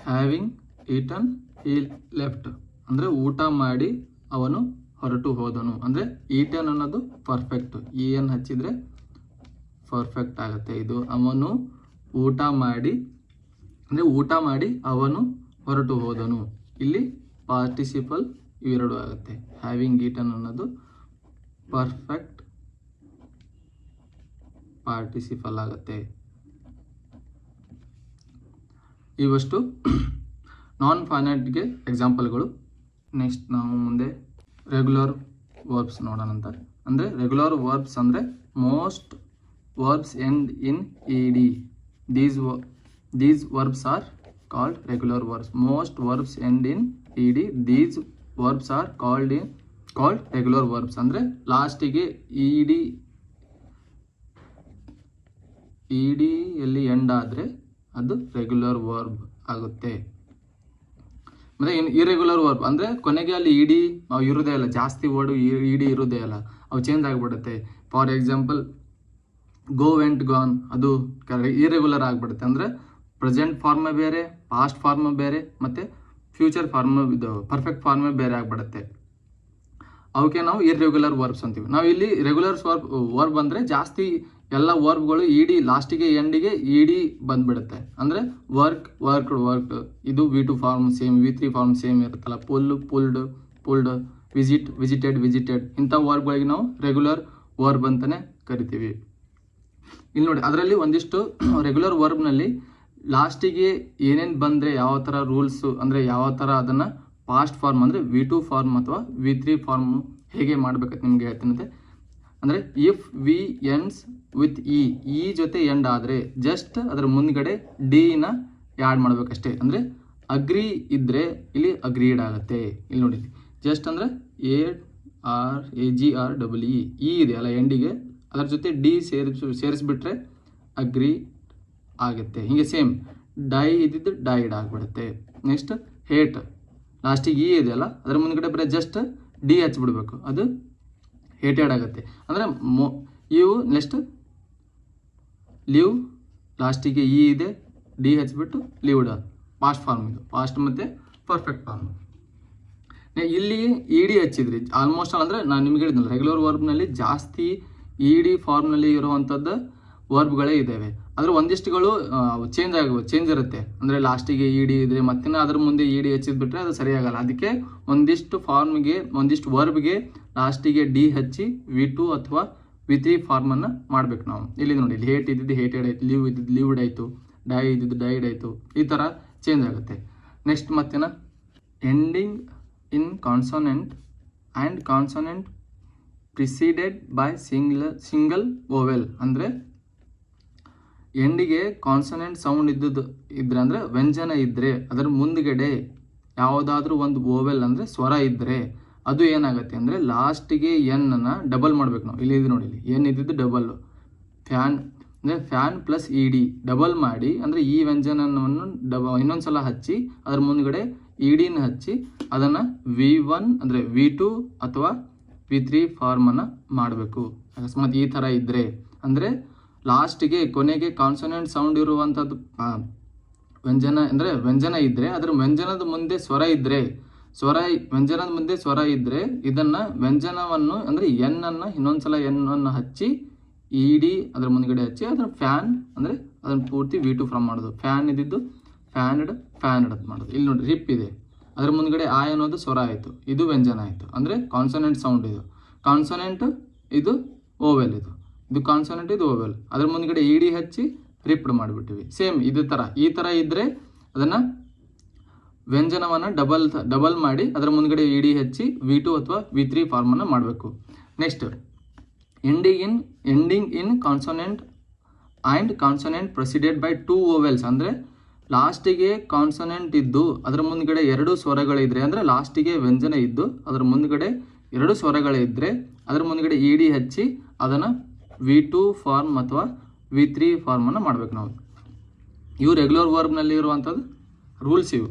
[SPEAKER 1] ಹ್ಯಾವಿಂಗ್ ಈಟನ್ ಹಿ ಲೆಫ್ಟ್ ಅಂದರೆ ಊಟ ಮಾಡಿ ಅವನು ಹೊರಟು ಹೋದನು. ಅಂದರೆ ಈಟನ್ ಅನ್ನೋದು ಪರ್ಫೆಕ್ಟ್, EN ಹಚ್ಚಿದರೆ ಪರ್ಫೆಕ್ಟ್ ಆಗುತ್ತೆ. ಇದು ಅವನು ಊಟ ಮಾಡಿ ಅಂದರೆ ಊಟ ಮಾಡಿ ಅವನು ಹೊರಟು ಹೋದನು. ಇಲ್ಲಿ ಪಾರ್ಟಿಸಿಪಲ್ ಇವೆರಡು ಆಗುತ್ತೆ. ಹ್ಯಾವಿಂಗ್ ಈಟನ್ ಅನ್ನೋದು ಪರ್ಫೆಕ್ಟ್ ಪಾರ್ಟಿಸಿಪಲ್ ಆಗುತ್ತೆ. ಇವಷ್ಟು ನಾನ್ ಫೈನೈಟ್ಗೆ ಎಕ್ಸಾಂಪಲ್ಗಳು. ನೆಕ್ಸ್ಟ್ ನಾವು ಮುಂದೆ ರೆಗ್ಯುಲರ್ ವರ್ಬ್ಸ್ ನೋಡೋಣ ಅಂತ. ಅಂದರೆ ರೆಗ್ಯುಲರ್ ವರ್ಬ್ಸ್ ಅಂದರೆ most verbs end in ED. These verbs are called regular verbs. Most verbs end in ED. These verbs are called regular verbs. ಅಂದರೆ ಲಾಸ್ಟಿಗೆ ED ಎಲ್ಲಿ ಎಂಡ್ ಆದರೆ ಅದು ರೆಗ್ಯುಲರ್ ವರ್ಬ್ ಆಗುತ್ತೆ. ಅಂದರೆ ಇರೆಗ್ಯುಲರ್ ವರ್ಬ್ ಅಂದರೆ ಕೊನೆಗೆ ಅಲ್ಲಿ ED ಇರೋದೇ ಇಲ್ಲ, ಜಾಸ್ತಿ ವರ್ಡ್ ED ಇರೋದೇ ಇಲ್ಲ, ಅವು ಚೇಂಜ್ ಆಗಿಬಿಡುತ್ತೆ. For example go went gone, ಅದು ಇರೆಗ್ಯುಲರ್ ಆಗಿಬಿಡುತ್ತೆ. ಅಂದರೆ ಪ್ರೆಸೆಂಟ್ ಫಾರ್ಮೇ ಬೇರೆ, ಪಾಸ್ಟ್ ಫಾರ್ಮೇ ಬೇರೆ, ಮತ್ತು ಫ್ಯೂಚರ್ ಫಾರ್ಮ್ ಇದು ಪರ್ಫೆಕ್ಟ್ ಫಾರ್ಮೇ ಬೇರೆ ಆಗಿಬಿಡುತ್ತೆ. ಅವಕ್ಕೆ ನಾವು ಇರ್ರೆಗ್ಯುಲರ್ ವರ್ಬ್ಸ್ ಅಂತೀವಿ. ನಾವು ಇಲ್ಲಿ ರೆಗ್ಯುಲರ್ ವರ್ಬ್ ಅಂದರೆ ಜಾಸ್ತಿ ಎಲ್ಲ ವರ್ಬ್ಗಳು ED ಲಾಸ್ಟಿಗೆ ಎಂಡಿಗೆ ED ಬಂದ್ಬಿಡುತ್ತೆ. ಅಂದರೆ ವರ್ಕ್ಡ್ ಇದು V2 form same, V3 form same ಇರುತ್ತಲ್ಲ. ಪುಲ್ಡ್, ವಿಸಿಟೆಡ್ ಇಂಥ ವರ್ಬ್ಗಳಿಗೆ ನಾವು ರೆಗ್ಯುಲರ್ ವರ್ಬ್ ಅಂತಲೇ ಕರಿತೀವಿ. ಇಲ್ಲಿ ನೋಡಿ, ಅದರಲ್ಲಿ ಒಂದಿಷ್ಟು ರೆಗ್ಯುಲರ್ ವರ್ಬ್ನಲ್ಲಿ ಲಾಸ್ಟಿಗೆ ಏನೇನು ಬಂದರೆ ಯಾವ ಥರ ರೂಲ್ಸು, ಅಂದರೆ ಯಾವ ಥರ ಅದನ್ನು ಪಾಸ್ಟ್ ಫಾರ್ಮ್ ಅಂದರೆ V2 ಫಾರ್ಮ್ ಅಥವಾ V3 ಫಾರ್ಮ್ ಹೇಗೆ ಮಾಡಬೇಕಂತ ನಿಮಗೆ ಹೇಳ್ತೀನಂತೆ. ಅಂದರೆ if we ends with E ಜೊತೆ ಎಂಡ್ ಆದರೆ ಜಸ್ಟ್ ಅದರ ಮುಂದ್ಗಡೆ ಡಿನ ಆ್ಯಡ್ ಮಾಡಬೇಕಷ್ಟೇ. ಅಂದರೆ ಅಗ್ರಿ ಇದ್ದರೆ ಇಲ್ಲಿ ಅಗ್ರೀಡ್ ಆಗುತ್ತೆ. ಇಲ್ಲಿ ನೋಡಿ, ಜಸ್ಟ್ ಅಂದರೆ AGREE ಇದೆ ಅಲ್ಲ ಎಂಡಿಗೆ, ಅದರ ಜೊತೆ ಡಿ ಸೇರಿಸ್ಬಿಟ್ರೆ ಅಗ್ರಿ ಆಗುತ್ತೆ. ಹೀಗೆ ಸೇಮ್ ಡೈ ಇದ್ದಿದ್ದು ಡೈಡ್ ಆಗಿಬಿಡುತ್ತೆ. ನೆಕ್ಸ್ಟ್ ಹೇಟ್ ಲಾಸ್ಟಿಗೆ ಇದೆ ಅಲ್ಲ, ಅದರ ಮುಂದ್ಗಡೆ ಬರೀ ಜಸ್ಟ್ ಡಿ ಹಚ್ಬಿಡ್ಬೇಕು, ಅದು ಹೇಟೆಡ್ ಆಗುತ್ತೆ. ಅಂದರೆ ಇವು ನೆಕ್ಸ್ಟ್ ಲೀವ್ ಲಾಸ್ಟಿಗೆ ಇದೆ, ಡಿ ಹಚ್ಬಿಟ್ಟು ಲೀವ್ಡ್ ಪಾಸ್ಟ್ ಫಾರ್ಮ್. ಇದು ಪಾಸ್ಟ್ ಮತ್ತು ಪರ್ಫೆಕ್ಟ್ ಫಾರ್ಮ್. ಇಲ್ಲಿ ED ಹಚ್ಚಿದ್ರಿ ಆಲ್ಮೋಸ್ಟ್ ಆಲ್. ಅಂದರೆ ನಾನು ನಿಮ್ಗೆ ಹೇಳಿದ್ನಲ್ಲ, ರೆಗ್ಯುಲರ್ ವರ್ಬ್ನಲ್ಲಿ ಜಾಸ್ತಿ ED ಫಾರ್ಮ್ನಲ್ಲಿ ಇರುವಂಥದ್ದು ವರ್ಬ್ಗಳೇ ಇದ್ದಾವೆ. ಆದರೆ ಒಂದಿಷ್ಟುಗಳು ಚೇಂಜ್ ಇರುತ್ತೆ. ಅಂದರೆ ಲಾಸ್ಟಿಗೆ ED ಇದ್ರೆ ಮತ್ತೆ ಅದ್ರ ಮುಂದೆ ED ಹಚ್ಚಿದ್ಬಿಟ್ರೆ ಅದು ಸರಿಯಾಗಲ್ಲ. ಅದಕ್ಕೆ ಒಂದಿಷ್ಟು ಫಾರ್ಮ್ಗೆ, ಒಂದಿಷ್ಟು ವರ್ಬ್ಗೆ ಲಾಸ್ಟಿಗೆ ಡಿ ಹಚ್ಚಿ V2 ಅಥವಾ V3 ಫಾರ್ಮನ್ನು ಮಾಡ್ಬೇಕು ನಾವು. ಇಲ್ಲಿ ನೋಡಿ, ಇಲ್ಲಿ ಹೇಟ್ ಇದ್ದಿದ್ದು ಹೇಟೆಡ್ ಆಯಿತು, ಲೀವ್ ಇದ್ದಿದ್ದು ಲೀವ್ಡ್ ಆಯಿತು, ಡೈ ಇದ್ದಿದ್ದು ಡೈಡ್ ಆಯಿತು. ಈ ಥರ ಚೇಂಜ್ ಆಗುತ್ತೆ. ನೆಕ್ಸ್ಟ್ ಮತ್ತೇನ, ending in consonant and consonant preceded by single vowel. ಅಂದರೆ ಎಂಡಿಗೆ ಕಾನ್ಸೊನೆಂಟ್ ಸೌಂಡ್ ಇದ್ರೆ ಅಂದರೆ ವ್ಯಂಜನ ಇದ್ದರೆ ಅದರ ಮುಂದ್ಗಡೆ ಯಾವುದಾದ್ರೂ ಒಂದು ವೋವೆಲ್ ಅಂದರೆ ಸ್ವರ ಇದ್ದರೆ ಅದು ಏನಾಗುತ್ತೆ ಅಂದರೆ ಲಾಸ್ಟಿಗೆ ಎನ್ನ ಡಬಲ್ ಮಾಡಬೇಕು ನಾವು. ಇಲ್ಲಿ ನೋಡಿ, ಇಲ್ಲಿ ಎನ್ ಇದ್ದಿದ್ದು ಡಬಲ್, ಫ್ಯಾನ್ ಅಂದರೆ ಫ್ಯಾನ್ ಪ್ಲಸ್ ED ಡಬಲ್ ಮಾಡಿ, ಅಂದರೆ ಈ ವ್ಯಂಜನವನ್ನು ಇನ್ನೊಂದು ಸಲ ಹಚ್ಚಿ ಅದರ ಮುಂದ್ಗಡೆ EDನ ಹಚ್ಚಿ ಅದನ್ನು V1 ಅಂದರೆ V2 ಅಥವಾ V3 ಫಾರ್ಮನ್ನು ಮಾಡಬೇಕು. ಅಕಸ್ಮಾತ್ ಈ ಥರ ಇದ್ದರೆ, ಅಂದರೆ ಲಾಸ್ಟಿಗೆ ಕೊನೆಗೆ ಕಾನ್ಸೊನೆಂಟ್ ಸೌಂಡ್ ಇರುವಂಥದ್ದು ವ್ಯಂಜನ ಅಂದರೆ ವ್ಯಂಜನ ಇದ್ದರೆ ಅದರ ವ್ಯಂಜನದ ಮುಂದೆ ಸ್ವರ ಇದ್ದರೆ, ವ್ಯಂಜನದ ಮುಂದೆ ಸ್ವರ ಇದ್ದರೆ ಇದನ್ನು ವ್ಯಂಜನವನ್ನು ಅಂದರೆ ಎನ್ನನ್ನು ಇನ್ನೊಂದು ಸಲ ಎನ್ನನ್ನು ಹಚ್ಚಿ ED ಅದರ ಮುಂದ್ಗಡೆ ಹಚ್ಚಿ ಅದನ್ನು ಫ್ಯಾನ್ ಅಂದರೆ ಅದನ್ನು ಪೂರ್ತಿ V2 ಫಾರ್ಮ್ ಮಾಡೋದು. ಫ್ಯಾನ್ ಇದ್ದಿದ್ದು ಫ್ಯಾನ್ಡ್ ಅಂತ ಮಾಡೋದು. ಇಲ್ಲಿ ನೋಡಿ, ರಿಪ್ ಇದೆ, ಅದರ ಮುಂದ್ಗಡೆ ಆ ಅನ್ನೋದು ಸ್ವರ ಆಯಿತು, ಇದು ವ್ಯಂಜನ ಆಯಿತು. ಅಂದರೆ ಕಾನ್ಸೊನೆಂಟ್ ಸೌಂಡ್ ಇದು, ಕಾನ್ಸೊನೆಂಟ್ ಇದು ಓವೆಲ್, ಇದು ಕಾನ್ಸೊನೆಂಟ್ ಇದು ಓವೆಲ್. ಅದರ ಮುಂದ್ಗಡೆ ED ಹಚ್ಚಿ ರಿಪ್ಡ್ ಮಾಡಿಬಿಟ್ಟಿವಿ. ಸೇಮ್ ಇದು ಥರ, ಈ ಥರ ಇದ್ದರೆ ಅದನ್ನು ವ್ಯಂಜನವನ್ನು ಡಬಲ್ ಮಾಡಿ ಅದರ ಮುಂದ್ಗಡೆ ED ಹಚ್ಚಿ V2 ಅಥವಾ V3 ಫಾರ್ಮನ್ನು ಮಾಡಬೇಕು. Next ending in consonant and consonant proceeded by 2 vowels. ಅಂದರೆ ಲಾಸ್ಟಿಗೆ ಕಾನ್ಸೊನೆಂಟ್ ಇದ್ದು ಅದರ ಮುಂದ್ಗಡೆ 2 ಸ್ವರಗಳಿದ್ರೆ, ಅಂದರೆ ಲಾಸ್ಟಿಗೆ ವ್ಯಂಜನ ಇದ್ದು ಅದರ ಮುಂದ್ಗಡೆ 2 ಸ್ವರಗಳಿದ್ದರೆ ಅದರ ಮುಂದ್ಗಡೆ ಇ ಡಿ ಹಚ್ಚಿ ಅದನ್ನು V2 ಫಾರ್ಮ್ ಅಥವಾ V3 ಫಾರ್ಮನ್ನು ಮಾಡಬೇಕು ನಾವು. ಇವು ರೆಗ್ಯುಲರ್ ವರ್ಬ್ನಲ್ಲಿ ಇರುವಂಥದ್ದು ರೂಲ್ಸ್ ಇವು.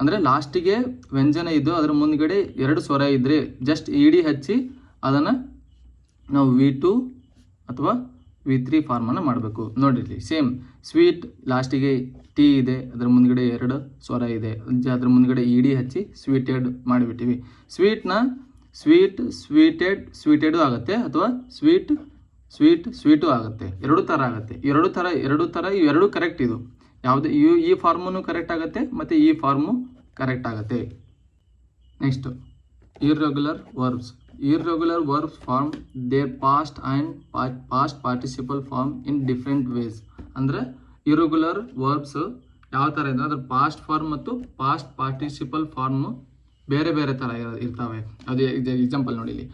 [SPEAKER 1] ಅಂದರೆ ಲಾಸ್ಟಿಗೆ ವ್ಯಂಜನ ಇದ್ದು ಅದರ ಮುಂದ್ಗಡೆ 2 ಸ್ವರ ಇದ್ದರೆ ಜಸ್ಟ್ ಇ ಡಿ ಹಚ್ಚಿ ಅದನ್ನು ನಾವು V2 ಅಥವಾ V3 ಫಾರ್ಮನ್ನು ಮಾಡಬೇಕು. ನೋಡಿರಲಿ, ಸೇಮ್ ಸ್ವೀಟ್ ಲಾಸ್ಟಿಗೆ ಟಿ ಇದೆ, ಅದರ ಮುಂದ್ಗಡೆ 2 ಸ್ವರ ಇದೆ, ಅದರ ಮುಂದ್ಗಡೆ ಇ ಡಿ ಹಚ್ಚಿ ಸ್ವೀಟೆಡ್ ಮಾಡಿಬಿಟ್ಟಿವಿ. ಸ್ವೀಟ್ನ ಸ್ವೀಟೆಡು ಆಗುತ್ತೆ, ಅಥವಾ ಸ್ವೀಟು ಆಗುತ್ತೆ. ಎರಡು ಥರ ಆಗುತ್ತೆ. ಎರಡು ಥರ ಇವೆರಡು ಕರೆಕ್ಟ್. ಇದು ಯಾವುದು ಈ ಫಾರ್ಮೂ ಕರೆಕ್ಟ್ ಆಗುತ್ತೆ ಮತ್ತು ಈ ಫಾರ್ಮು ಕರೆಕ್ಟ್ ಆಗುತ್ತೆ. Next irregular verbs form their past and past participle form in different ways. ಅಂದರೆ ಇರ್ರೆಗ್ಯುಲರ್ ವರ್ಬ್ಸ್ ಯಾವ ಥರ ಇದೆ, ಅದ್ರ ಪಾಸ್ಟ್ ಫಾರ್ಮ್ ಮತ್ತು ಪಾಸ್ಟ್ ಪಾರ್ಟಿಸಿಪಲ್ ಫಾರ್ಮು ಬೇರೆ ಬೇರೆ ಥರ ಇರ್ತವೆ. ಅದು ಎಕ್ಸಾಂಪಲ್ ನೋಡಿ ಇಲ್ಲಿ,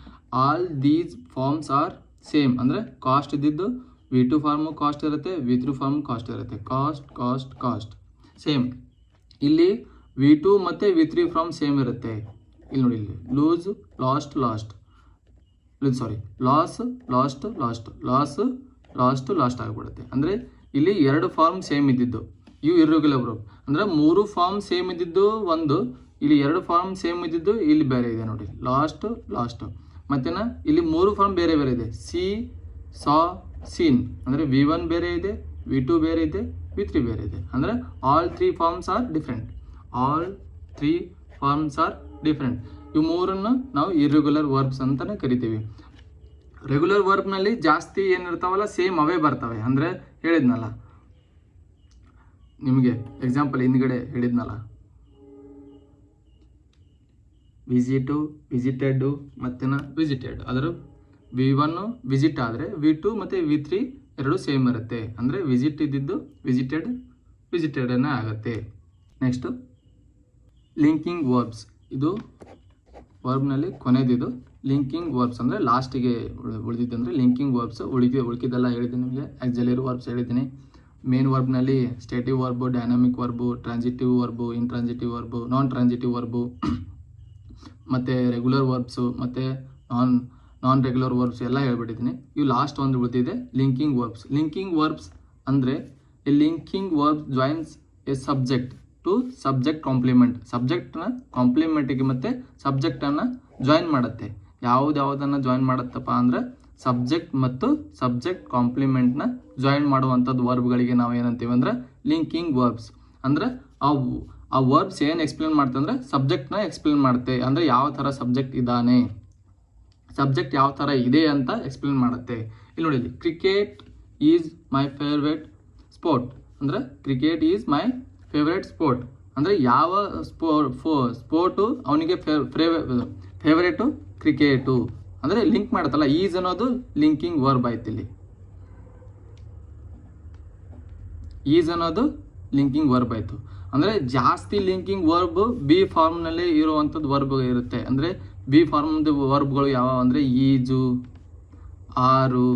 [SPEAKER 1] all these forms are same. ಅಂದರೆ ಕಾಸ್ಟ್ ಇದ್ದಿದ್ದು V2 ಫಾರ್ಮು ಕಾಸ್ಟ್ ಇರುತ್ತೆ, V3 ಫಾರ್ಮು ಕಾಸ್ಟ್ ಇರುತ್ತೆ. Cost same. ಇಲ್ಲಿ V2 ಮತ್ತು V3 ಫಾರ್ಮ್ ಸೇಮ್ ಇರುತ್ತೆ. ಇಲ್ಲಿ ನೋಡಿ, ಇಲ್ಲಿ ಲೂಸ್ ಲಾಸ್ಟ್ ಆಗಿಬಿಡುತ್ತೆ. ಅಂದರೆ ಇಲ್ಲಿ 2 ಫಾರ್ಮ್ ಸೇಮ್ ಇದ್ದಿದ್ದು ಇವು ಇರ್ರೆಗ್ಯುಲರ್ ವರ್ಬ್. ಅಂದರೆ 3 ಫಾರ್ಮ್ ಸೇಮ್ ಇದ್ದಿದ್ದು ಒಂದು, ಇಲ್ಲಿ 2 ಫಾರ್ಮ್ ಸೇಮ್ ಇದ್ದಿದ್ದು ಇಲ್ಲಿ ಬೇರೆ ಇದೆ ನೋಡಿ, ಲಾಸ್ಟ್. ಮತ್ತೇನ ಇಲ್ಲಿ 3 ಫಾರ್ಮ್ ಬೇರೆ ಬೇರೆ ಇದೆ, ಸಾ ಸೀನ್. ಅಂದರೆ V1 ಬೇರೆ ಇದೆ, V2 ಬೇರೆ ಇದೆ, V3 ಬೇರೆ ಇದೆ. ಅಂದರೆ ಆಲ್ 3 ಫಾರ್ಮ್ಸ್ ಆರ್ ಡಿಫ್ರೆಂಟ್. ಇವು ಮೂರನ್ನು ನಾವು ಇರ್ರೆಗ್ಯುಲರ್ ವರ್ಬ್ಸ್ ಅಂತಲೇ ಕರಿತೀವಿ. ರೆಗ್ಯುಲರ್ ವರ್ಬ್ನಲ್ಲಿ ಜಾಸ್ತಿ ಏನಿರ್ತಾವಲ್ಲ ಸೇಮ್ ಅವೇ ಬರ್ತವೆ. ಅಂದರೆ ಹೇಳಿದ್ನಲ್ಲ ನಿಮಗೆ ಎಕ್ಸಾಂಪಲ್ ಹಿಂದ್ಗಡೆ ಹೇಳಿದ್ನಲ್ಲ, ವಿಸಿಟೆಡು ಮತ್ತೇನ ವಿಸಿಟೆಡ್. ಅದರ V1 ವಿಸಿಟ್ ಆದರೆ V2 ಮತ್ತು V3 ಎರಡು ಸೇಮ್ ಇರುತ್ತೆ. ಅಂದರೆ ವಿಸಿಟ್ ಇದ್ದಿದ್ದು ವಿಸಿಟೆಡನ್ನೇ ಆಗುತ್ತೆ. Next linking verbs. ಇದು ವರ್ಬ್ನಲ್ಲಿ ಕೊನೆದಿದು ಲಿಂಕಿಂಗ್ ವರ್ಬ್ಸ್. ಅಂದರೆ ಲಾಸ್ಟಿಗೆ ಉಳಿದಿದ್ದು ಅಂದರೆ ಲಿಂಕಿಂಗ್ ವರ್ಬ್ಸ್. ಉಳಿದಿದ್ದೆಲ್ಲ ಹೇಳಿದ್ದೀನಿ ನಿಮಗೆ. ಆಕ್ಸಿಲರಿ ವರ್ಬ್ಸ್ ಹೇಳಿದ್ದೀನಿ. ಮೇನ್ ವರ್ಬ್ನಲ್ಲಿ stative verb, dynamic verb, transitive verb, intransitive verb, non transitive verb, ಮತ್ತು ರೆಗ್ಯುಲರ್ ವರ್ಬ್ಸು ಮತ್ತು ನಾನ್ ರೆಗ್ಯುಲರ್ ವರ್ಬ್ಸ್ ಎಲ್ಲ ಹೇಳ್ಬಿಟ್ಟಿದ್ದೀನಿ. ಇವು ಲಾಸ್ಟ್ ಒಂದು ಉಳಿದಿದೆ ಲಿಂಕಿಂಗ್ ವರ್ಬ್ಸ್. ಅಂದರೆ a linking verb joins a subject to subject complement. ಸಬ್ಜೆಕ್ಟ್ನ ಕಾಂಪ್ಲಿಮೆಂಟಿಗೆ ಮತ್ತು ಸಬ್ಜೆಕ್ಟನ್ನು ಜಾಯಿನ್ ಮಾಡುತ್ತೆ. ಯಾವುದನ್ನು ಜಾಯಿನ್ ಮಾಡುತ್ತಪ್ಪ ಅಂದರೆ ಸಬ್ಜೆಕ್ಟ್ ಮತ್ತು ಸಬ್ಜೆಕ್ಟ್ ಕಾಂಪ್ಲಿಮೆಂಟ್ನ ಜಾಯಿನ್ ಮಾಡುವಂಥದ್ದು ವರ್ಬ್ಗಳಿಗೆ ನಾವು ಏನಂತೀವಿ ಅಂದರೆ ಲಿಂಕಿಂಗ್ ವರ್ಬ್ಸ್. ಅಂದರೆ ಆ ವರ್ಬ್ಸ್ ಏನು ಎಕ್ಸ್ಪ್ಲೇನ್ ಮಾಡ್ತೆ ಅಂದರೆ ಸಬ್ಜೆಕ್ಟ್ನ ಎಕ್ಸ್ಪ್ಲೇನ್ ಮಾಡುತ್ತೆ. ಅಂದರೆ ಯಾವ ಥರ ಸಬ್ಜೆಕ್ಟ್ ಇದ್ದಾನೆ, ಸಬ್ಜೆಕ್ಟ್ ಯಾವ ಥರ ಇದೆ ಅಂತ ಎಕ್ಸ್ಪ್ಲೇನ್ ಮಾಡುತ್ತೆ. ಇಲ್ಲಿ ನೋಡಿ, cricket is my favourite sport. ಅಂದರೆ cricket is my favourite sport. ಅಂದರೆ ಯಾವ ಸ್ಪೋರ್ಟು ಅವನಿಗೆ ಫೇವ್ರೇಟು ಕ್ರಿಕೆಟು. ಅಂದರೆ ಲಿಂಕ್ ಮಾಡುತ್ತಲ್ಲ, ಈಸ್ ಅನ್ನೋದು ಲಿಂಕಿಂಗ್ ವರ್ಬ್ ಆಯ್ತು. ಇಲ್ಲಿ ಈಸ್ ಅನ್ನೋದು ಲಿಂಕಿಂಗ್ ವರ್ಬ್ ಆಯಿತು. ಅಂದರೆ ಜಾಸ್ತಿ ಲಿಂಕಿಂಗ್ ವರ್ಬ್ ಬಿ ಫಾರ್ಮ್ನಲ್ಲಿ ಇರುವಂಥದ್ದು ವರ್ಬ್ ಇರುತ್ತೆ. ಅಂದರೆ ಬಿ ಫಾರ್ಮ್ದು ವರ್ಬ್ಗಳು ಯಾವ ಅಂದರೆ ಈಜು, ಆರು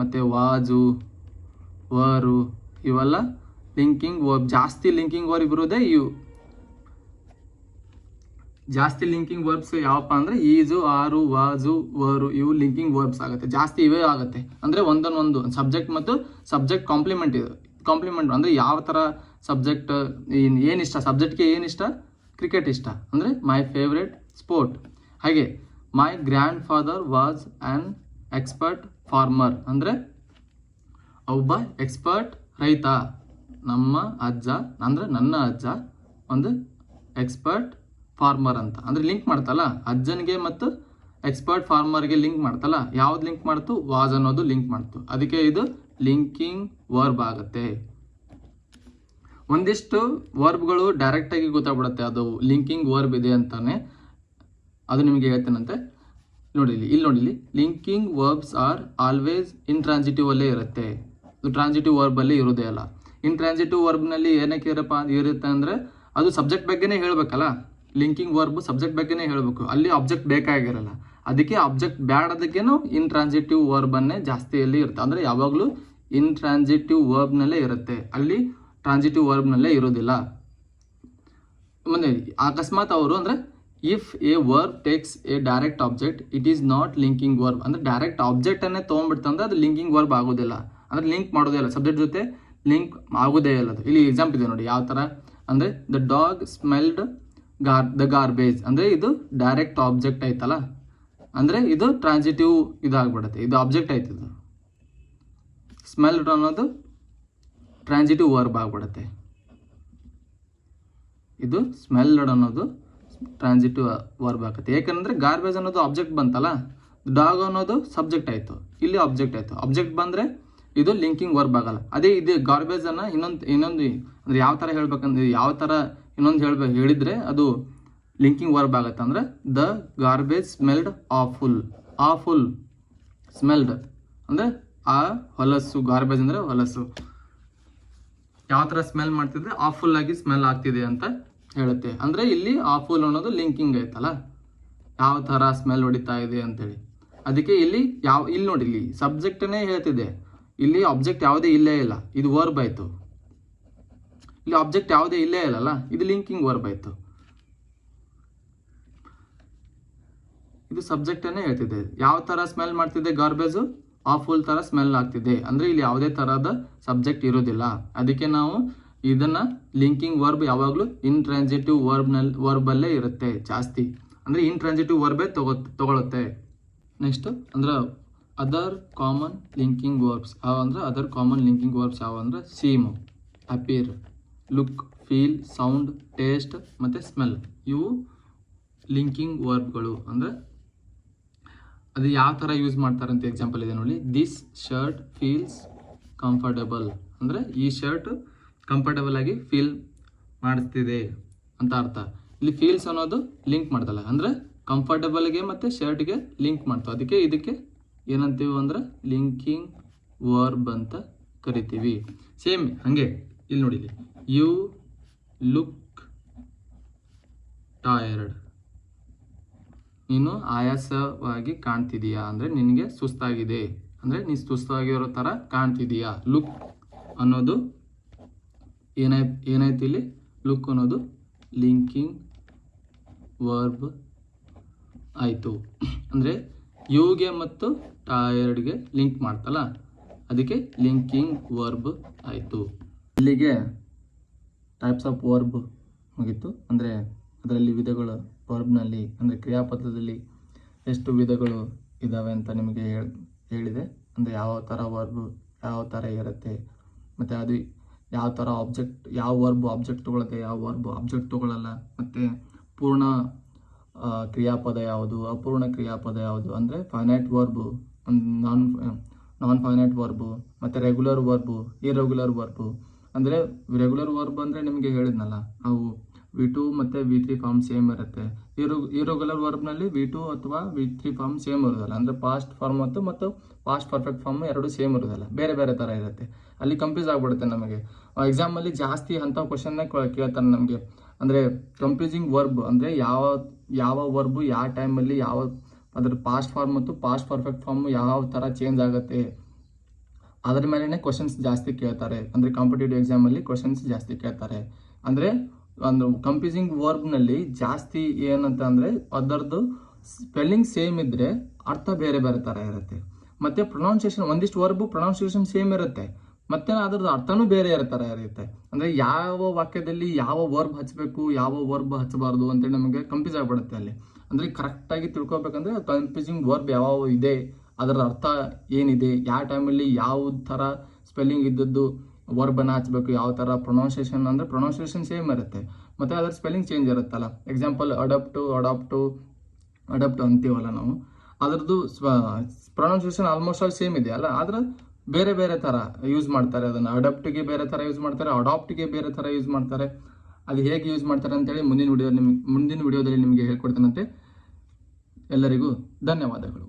[SPEAKER 1] ಮತ್ತು ವಾಜು, ವರು, ಇವೆಲ್ಲ ಲಿಂಕಿಂಗ್ ವರ್ಬ್. ಜಾಸ್ತಿ ಲಿಂಕಿಂಗ್ ವರ್ಬ್ ಇರೋದೇ ಇವು. ಜಾಸ್ತಿ ಲಿಂಕಿಂಗ್ ವರ್ಬ್ಸ್ ಯಾವಪ್ಪ ಅಂದರೆ ಈಜು, ಆರು, ವಾಜು, ವರು, ಇವು ಲಿಂಕಿಂಗ್ ವರ್ಬ್ಸ್ ಆಗುತ್ತೆ. ಜಾಸ್ತಿ ಇವೇ ಆಗುತ್ತೆ. ಅಂದರೆ ಒಂದೊಂದು ಸಬ್ಜೆಕ್ಟ್ ಮತ್ತು ಸಬ್ಜೆಕ್ಟ್ ಕಾಂಪ್ಲಿಮೆಂಟ್ ಇದೆ. ಕಾಂಪ್ಲಿಮೆಂಟ್ ಅಂದರೆ ಯಾವ ಥರ ಸಬ್ಜೆಕ್ಟ್ ಏನಿಷ್ಟ, ಸಬ್ಜೆಕ್ಟ್ಗೆ ಏನಿಷ್ಟ, ಕ್ರಿಕೆಟ್ ಇಷ್ಟ ಅಂದರೆ ಮೈ ಫೇವ್ರೇಟ್ ಸ್ಪೋರ್ಟ್. ಹಾಗೆ my grandfather was an expert farmer. ಅಂದರೆ ಒಬ್ಬ ಎಕ್ಸ್ಪರ್ಟ್ ರೈತ. ನಮ್ಮ ಅಜ್ಜ ಅಂದರೆ ನನ್ನ ಅಜ್ಜ ಒಂದು ಎಕ್ಸ್ಪರ್ಟ್ ಫಾರ್ಮರ್ ಅಂತ. ಅಂದರೆ ಲಿಂಕ್ ಮಾಡ್ತಲ್ಲ, ಅಜ್ಜನಿಗೆ ಮತ್ತು ಎಕ್ಸ್ಪರ್ಟ್ ಫಾರ್ಮರ್ಗೆ ಲಿಂಕ್ ಮಾಡ್ತಲ್ಲ. ಯಾವ್ದು ಲಿಂಕ್ ಮಾಡ್ತು? ವಾಸ್ ಅನ್ನೋದು ಲಿಂಕ್ ಮಾಡ್ತು. ಅದಕ್ಕೆ ಇದು ಲಿಂಕಿಂಗ್ ವರ್ಬ್ ಆಗುತ್ತೆ. ಒಂದಿಷ್ಟು ವರ್ಬ್ಗಳು ಡೈರೆಕ್ಟಾಗಿ ಗೊತ್ತಾಗ್ಬಿಡುತ್ತೆ ಅದು ಲಿಂಕಿಂಗ್ ವರ್ಬ್ ಇದೆ ಅಂತಾನೆ. ಅದು ನಿಮಗೆ ಹೇಳ್ತೇನಂತೆ. ಇಲ್ಲಿ ನೋಡಿ, linking verbs are always intransitive ಅಲ್ಲೇ ಇರುತ್ತೆ. ಅದು ಟ್ರಾನ್ಸಿಟಿವ್ ವರ್ಬಲ್ಲಿ ಇರೋದೇ ಅಲ್ಲ. ಇಂಟ್ರಾನ್ಸಿಟಿವ್ ವರ್ಬ್ನಲ್ಲಿ ಏನಕ್ಕೆ ಇರುತ್ತೆ ಅಂದರೆ ಅದು ಸಬ್ಜೆಕ್ಟ್ ಬಗ್ಗೆನೇ ಹೇಳಬೇಕಲ್ಲ. ಲಿಂಕಿಂಗ್ ವರ್ಬ್ ಸಬ್ಜೆಕ್ಟ್ ಬಗ್ಗೆನೇ ಹೇಳಬೇಕು. ಅಲ್ಲಿ ಆಬ್ಜೆಕ್ಟ್ ಬೇಕಾಗಿರಲ್ಲ. ಅದಕ್ಕೆ ಆಬ್ಜೆಕ್ಟ್ ಬ್ಯಾಡ್ ಅದಕ್ಕೇನು ಇಂಟ್ರಾನ್ಸಿಟಿವ್ ವರ್ಬನ್ನೇ ಜಾಸ್ತಿಯಲ್ಲಿ ಇರುತ್ತೆ. ಅಂದರೆ ಯಾವಾಗಲೂ ಇಂಟ್ರಾನ್ಸಿಟಿವ್ ವರ್ಬ್ನಲ್ಲೇ ಇರುತ್ತೆ, ಅಲ್ಲಿ ಟ್ರಾನ್ಸಿಟಿವ್ ವರ್ಬ್ನಲ್ಲೇ ಇರೋದಿಲ್ಲ. ಮುಂದೆ ಅಕಸ್ಮಾತ್ ಅವರು ಅಂದರೆ if A verb takes A direct object it is not linking verb, ಅಂದರೆ ಡೈರೆಕ್ಟ್ ಆಬ್ಜೆಕ್ಟನ್ನೇ ತೊಗೊಂಡ್ಬಿಡ್ತಂದ್ರೆ ಅದು ಲಿಂಕಿಂಗ್ ವರ್ಬ್ ಆಗೋದಿಲ್ಲ, ಅಂದರೆ ಲಿಂಕ್ ಮಾಡೋದೇ ಇಲ್ಲ, ಸಬ್ಜೆಕ್ಟ್ ಜೊತೆ ಲಿಂಕ್ ಆಗೋದೇ ಇಲ್ಲ ಅದು. ಇಲ್ಲಿ ಎಕ್ಸಾಂಪಲ್ ಇದೆ ನೋಡಿ ಯಾವ ಥರ ಅಂದರೆ ದ ಡಾಗ್ ಸ್ಮೆಲ್ಡ್ ದ ಗಾರ್ಬೇಜ್, ಅಂದರೆ ಇದು ಡೈರೆಕ್ಟ್ ಆಬ್ಜೆಕ್ಟ್ ಆಯ್ತಲ್ಲ, ಅಂದರೆ ಇದು ಟ್ರಾನ್ಸಿಟಿವ್ ಇದಾಗ್ಬಿಡುತ್ತೆ, ಇದು ಆಬ್ಜೆಕ್ಟ್ ಆಯ್ತು. ಇದು ಸ್ಮೆಲ್ಡ್ ಅನ್ನೋದು ಟ್ರಾನ್ಸಿಟಿವ್ ವರ್ಬ್ ಆಗ್ಬಿಡುತ್ತೆ, ಇದು ಸ್ಮೆಲ್ಡ್ ಅನ್ನೋದು ಟ್ರಾನ್ಸಿಟಿವ್ ವರ್ಬ್ ಆಗುತ್ತೆ. ಯಾಕಂದರೆ ಗಾರ್ಬೇಜ್ ಅನ್ನೋದು ಆಬ್ಜೆಕ್ಟ್ ಬಂತಲ್ಲ, ಡಾಗ್ ಅನ್ನೋದು ಸಬ್ಜೆಕ್ಟ್ ಆಯಿತು, ಇಲ್ಲಿ ಆಬ್ಜೆಕ್ಟ್ ಆಯಿತು. ಆಬ್ಜೆಕ್ಟ್ ಬಂದರೆ ಇದು ಲಿಂಕಿಂಗ್ ವರ್ಬ್ ಆಗಲ್ಲ. ಅದೇ ಇದು ಗಾರ್ಬೇಜನ್ನು ಇನ್ನೊಂದು ಅಂದರೆ ಯಾವ ಥರ ಹೇಳ್ಬೇಕಂದ್ರೆ ಯಾವ ಥರ ಇನ್ನೊಂದು ಹೇಳಿದರೆ ಅದು ಲಿಂಕಿಂಗ್ ವರ್ಬ್ ಆಗುತ್ತೆ. ಅಂದರೆ ದ ಗಾರ್ಬೇಜ್ ಸ್ಮೆಲ್ಡ್ ಆಫುಲ್ ಸ್ಮೆಲ್ಡ್ ಅಂದರೆ ಆ ಹೊಲಸು, ಗಾರ್ಬೇಜ್ ಅಂದರೆ ಹೊಲಸು ಯಾವ ಥರ ಸ್ಮೆಲ್ ಮಾಡ್ತಿದ್ರೆ ಆಫುಲ್ ಆಗಿ ಸ್ಮೆಲ್ ಆಗ್ತಿದೆ ಅಂತ ಹೇಳುತ್ತೆ. ಅಂದರೆ ಇಲ್ಲಿ ಆಫುಲ್ ಅನ್ನೋದು ಲಿಂಕಿಂಗ್ ಆಯ್ತಲ್ಲ, ಯಾವ ಥರ ಸ್ಮೆಲ್ ಹೊಡಿತಾ ಇದೆ ಅಂತೇಳಿ. ಅದಕ್ಕೆ ಇಲ್ಲಿ ಇಲ್ಲಿ ನೋಡಿ, ಇಲ್ಲಿ ಸಬ್ಜೆಕ್ಟನ್ನೇ ಹೇಳ್ತಿದೆ, ಇಲ್ಲಿ ಆಬ್ಜೆಕ್ಟ್ ಯಾವುದೇ ಇಲ್ಲೇ ಇಲ್ಲ, ಇದು ವರ್ಬ್ ಆಯಿತು. ಇಲ್ಲಿ ಆಬ್ಜೆಕ್ಟ್ ಯಾವುದೇ ಇಲ್ಲೇ ಇಲ್ಲಲ್ಲ, ಇದು ಲಿಂಕಿಂಗ್ ವರ್ಬ್ ಆಯಿತು. ಇದು ಸಬ್ಜೆಕ್ಟನ್ನೇ ಹೇಳ್ತಿದೆ, ಯಾವ ಥರ ಸ್ಮೆಲ್ ಮಾಡ್ತಿದೆ ಗಾರ್ಬೇಜು, ಆಫುಲ್ ಥರ ಸ್ಮೆಲ್ ಆಗ್ತಿದೆ. ಅಂದರೆ ಇಲ್ಲಿ ಯಾವುದೇ ಥರದ ಸಬ್ಜೆಕ್ಟ್ ಇರೋದಿಲ್ಲ, ಅದಕ್ಕೆ ನಾವು ಇದನ್ನು ಲಿಂಕಿಂಗ್ ವರ್ಬ್ ಯಾವಾಗಲೂ ಇಂಟ್ರಾನ್ಸಿಟಿವ್ ವರ್ಬಲ್ಲೇ ಇರುತ್ತೆ ಜಾಸ್ತಿ, ಅಂದರೆ ಇಂಟ್ರಾನ್ಸಿಟಿವ್ ವರ್ಬೇ ತಗೊಳುತ್ತೆ. ನೆಕ್ಸ್ಟ್ ಅಂದ್ರೆ ಅದರ್ ಕಾಮನ್ ಲಿಂಕಿಂಗ್ ವರ್ಬ್ಸ್ ಅಂದರೆ ಅದರ್ ಕಾಮನ್ ಲಿಂಕಿಂಗ್ ವರ್ಬ್ಸ್ ಯಾವ ಅಂದರೆ seem, appear, look, feel, sound, taste ಮತ್ತು ಸ್ಮೆಲ್. ಇವು ಲಿಂಕಿಂಗ್ ವರ್ಬ್ಗಳು. ಅಂದರೆ ಅದು ಯಾವ ಥರ ಯೂಸ್ ಮಾಡ್ತಾರೆ ಅಂತ ಎಕ್ಸಾಂಪಲ್ ಇದೆ ನೋಡಿ. ದಿಸ್ ಶರ್ಟ್ ಫೀಲ್ಸ್ ಕಂಫರ್ಟಬಲ್, ಅಂದರೆ ಈ ಶರ್ಟ್ ಕಂಫರ್ಟಬಲ್ ಆಗಿ ಫೀಲ್ ಮಾಡಿಸ್ತಿದೆ ಅಂತ ಅರ್ಥ. ಇಲ್ಲಿ ಫೀಲ್ಸ್ ಅನ್ನೋದು ಲಿಂಕ್ ಮಾಡ್ತಲ್ಲ, ಅಂದರೆ ಕಂಫರ್ಟಬಲ್ಗೆ ಮತ್ತು ಶರ್ಟ್ಗೆ ಲಿಂಕ್ ಮಾಡ್ತಾವೆ. ಅದಕ್ಕೆ ಇದಕ್ಕೆ ಏನಂತೀವಿ ಅಂದರೆ ಲಿಂಕಿಂಗ್ ವರ್ಬ್ ಅಂತ ಕರಿತೀವಿ. ಸೇಮ್ ಹಾಗೆ ಇಲ್ಲಿ ನೋಡಿ, ಯು ಲುಕ್ ಟಯರ್ಡ್, ನೀನು ಆಯಾಸವಾಗಿ ಕಾಣ್ತಿದೀಯಾ ಅಂದರೆ ನಿನಗೆ ಸುಸ್ತಾಗಿದೆ, ಅಂದರೆ ನೀನು ಸುಸ್ತಾಗಿರೋ ಥರ ಕಾಣ್ತಿದೀಯಾ. ಲುಕ್ ಅನ್ನೋದು ಏನಾಯ್ತು ಇಲ್ಲಿ, ಲುಕ್ ಅನ್ನೋದು ಲಿಂಕಿಂಗ್ ವರ್ಬ್ ಆಯಿತು. ಅಂದರೆ ಯುಗೆ ಮತ್ತು ಟಯರ್ಡ್ಗೆ ಲಿಂಕ್ ಮಾಡ್ತಲ್ಲ, ಅದಕ್ಕೆ ಲಿಂಕಿಂಗ್ ವರ್ಬ್ ಆಯಿತು. ಇಲ್ಲಿಗೆ ಟೈಪ್ಸ್ ಆಫ್ ವರ್ಬ್ ಮುಗೀತು. ಅಂದರೆ ಅದರಲ್ಲಿ ವಿಧಗಳು ವರ್ಬ್ನಲ್ಲಿ ಅಂದರೆ ಕ್ರಿಯಾಪದದಲ್ಲಿ ಎಷ್ಟು ವಿಧಗಳು ಇದ್ದಾವೆ ಅಂತ ನಿಮಗೆ ಹೇಳಿದೆ. ಅಂದರೆ ಯಾವ ಥರ ವರ್ಬ್ ಯಾವ ಥರ ಇರುತ್ತೆ, ಮತ್ತು ಅದು ಯಾವ ಥರ ಆಬ್ಜೆಕ್ಟ್, ಯಾವ ವರ್ಬ್ ಆಬ್ಜೆಕ್ಟ್ ತೊಗೊಳುತ್ತೆ, ಯಾವ ವರ್ಬ್ ಆಬ್ಜೆಕ್ಟ್ ತೊಗೊಳ್ಳಲ್ಲ, ಮತ್ತು ಪೂರ್ಣ ಕ್ರಿಯಾಪದ ಯಾವುದು, ಅಪೂರ್ಣ ಕ್ರಿಯಾಪದ ಯಾವುದು, ಅಂದರೆ ಫೈನೈಟ್ ವರ್ಬು, ನಾನ್ ಫೈನೈಟ್ ವರ್ಬು, ಮತ್ತು ರೆಗ್ಯುಲರ್ ವರ್ಬು, ಇರೆಗ್ಯುಲರ್ ವರ್ಬು. ಅಂದರೆ ರೆಗ್ಯುಲರ್ ವರ್ಬ್ ಅಂದರೆ ನಿಮಗೆ ಹೇಳಿದ್ನಲ್ಲ, ಅವು V2 ಮತ್ತು V3 ಫಾರ್ಮ್ ಸೇಮ್ ಇರುತ್ತೆ. ಇರೆಗ್ಯುಲರ್ ವರ್ಬ್ನಲ್ಲಿ V2 ಅಥವಾ V3 ಫಾರ್ಮ್ ಸೇಮ್ ಇರೋದಿಲ್ಲ. ಅಂದರೆ ಪಾಸ್ಟ್ ಫಾರ್ಮ್ ಮತ್ತು ಪಾಸ್ಟ್ ಪರ್ಫೆಕ್ಟ್ ಫಾರ್ಮ್ ಎರಡು ಸೇಮ್ ಇರೋದಿಲ್ಲ, ಬೇರೆ ಬೇರೆ ಥರ ಇರುತ್ತೆ. ಅಲ್ಲಿ ಕನ್ಫ್ಯೂಸ್ ಆಗಿಬಿಡುತ್ತೆ ನಮಗೆ. ಎಕ್ಸಾಮಲ್ಲಿ ಜಾಸ್ತಿ ಅಂಥ ಕ್ವಶನ್ನೇ ಕೇಳ್ತಾರೆ ನಮಗೆ. ಅಂದರೆ ಕನ್ಫ್ಯೂಸಿಂಗ್ ವರ್ಬ್ ಅಂದರೆ ಯಾವ ವರ್ಬು ಯಾವ ಟೈಮಲ್ಲಿ ಯಾವ ಅದರ ಪಾಸ್ಟ್ ಫಾರ್ಮ್ ಮತ್ತು ಪಾಸ್ಟ್ ಪರ್ಫೆಕ್ಟ್ ಫಾರ್ಮ್ ಯಾವ ಥರ ಚೇಂಜ್ ಆಗುತ್ತೆ, ಅದರ ಮೇಲೇ ಕ್ವಶನ್ಸ್ ಜಾಸ್ತಿ ಕೇಳ್ತಾರೆ. ಅಂದರೆ ಕಾಂಪಿಟೇಟಿವ್ ಎಕ್ಸಾಮಲ್ಲಿ ಕ್ವಶನ್ಸ್ ಜಾಸ್ತಿ ಕೇಳ್ತಾರೆ. ಅಂದರೆ ಒಂದು ಕನ್ಫ್ಯೂಸಿಂಗ್ ವರ್ಬ್ನಲ್ಲಿ ಜಾಸ್ತಿ ಏನಂತ ಅಂದರೆ ಅದರದ್ದು ಸ್ಪೆಲ್ಲಿಂಗ್ ಸೇಮ್ ಇದ್ದರೆ ಅರ್ಥ ಬೇರೆ ಬೇರೆ ಥರ ಇರುತ್ತೆ. ಮತ್ತು ಪ್ರೊನೌನ್ಸಿಯೇಷನ್, ಒಂದಿಷ್ಟು ವರ್ಬು ಪ್ರೊನೌನ್ಸಿಯೇಷನ್ ಸೇಮ್ ಇರುತ್ತೆ, ಮತ್ತು ಅದರದ್ದು ಅರ್ಥನೂ ಬೇರೆ ಥರ ಇರುತ್ತೆ. ಅಂದರೆ ಯಾವ ವಾಕ್ಯದಲ್ಲಿ ಯಾವ ವರ್ಬ್ ಹಚ್ಚಬೇಕು, ಯಾವ ವರ್ಬ್ ಹಚ್ಚಬಾರ್ದು ಅಂತೇಳಿ ನಮಗೆ ಕನ್ಫ್ಯೂಸ್ ಆಗಿಬಿಡುತ್ತೆ ಅಲ್ಲಿ. ಅಂದರೆ ಕರೆಕ್ಟಾಗಿ ತಿಳ್ಕೊಬೇಕಂದ್ರೆ ಕನ್ಫ್ಯೂಸಿಂಗ್ ವರ್ಬ್ ಯಾವ ಇದೆ, ಅದರ ಅರ್ಥ ಏನಿದೆ, ಯಾವ ಟೈಮಲ್ಲಿ ಯಾವ ಥರ ಸ್ಪೆಲ್ಲಿಂಗ್ ಇದ್ದದ್ದು ವರ್ಬನ್ನು ಹಚ್ಚಬೇಕು, ಯಾವ ಥರ ಪ್ರೊನೌನ್ಸಿಯೇಷನ್ ಅಂದರೆ ಪ್ರೊನೌನ್ಸಿಯೇಷನ್ ಸೇಮ್ ಇರುತ್ತೆ, ಮತ್ತು ಅದರ ಸ್ಪೆಲ್ಲಿಂಗ್ ಚೇಂಜ್ ಇರುತ್ತಲ್ಲ. ಎಕ್ಸಾಂಪಲ್ ಅಡಾಪ್ಟು ಅಂತೀವಲ್ಲ ನಾವು, ಅದರದ್ದು ಪ್ರೊನೌನ್ಸಿಯೇಷನ್ ಆಲ್ಮೋಸ್ಟ್ ಆಲ್ ಸೇಮ್ ಇದೆ ಅಲ್ಲ, ಆದರೆ ಬೇರೆ ಬೇರೆ ಥರ ಯೂಸ್ ಮಾಡ್ತಾರೆ. ಅದನ್ನು ಅಡಾಪ್ಟಿಗೆ ಬೇರೆ ಥರ ಯೂಸ್ ಮಾಡ್ತಾರೆ, ಅಡಾಪ್ಟಿಗೆ ಬೇರೆ ಥರ ಯೂಸ್ ಮಾಡ್ತಾರೆ. ಅದು ಹೇಗೆ ಯೂಸ್ ಮಾಡ್ತಾರೆ ಅಂತೇಳಿ ಮುಂದಿನ ವಿಡಿಯೋದಲ್ಲಿ ನಿಮಗೆ ಹೇಳ್ಕೊಡ್ತೇನಂತೆ. ಎಲ್ಲರಿಗೂ ಧನ್ಯವಾದಗಳು.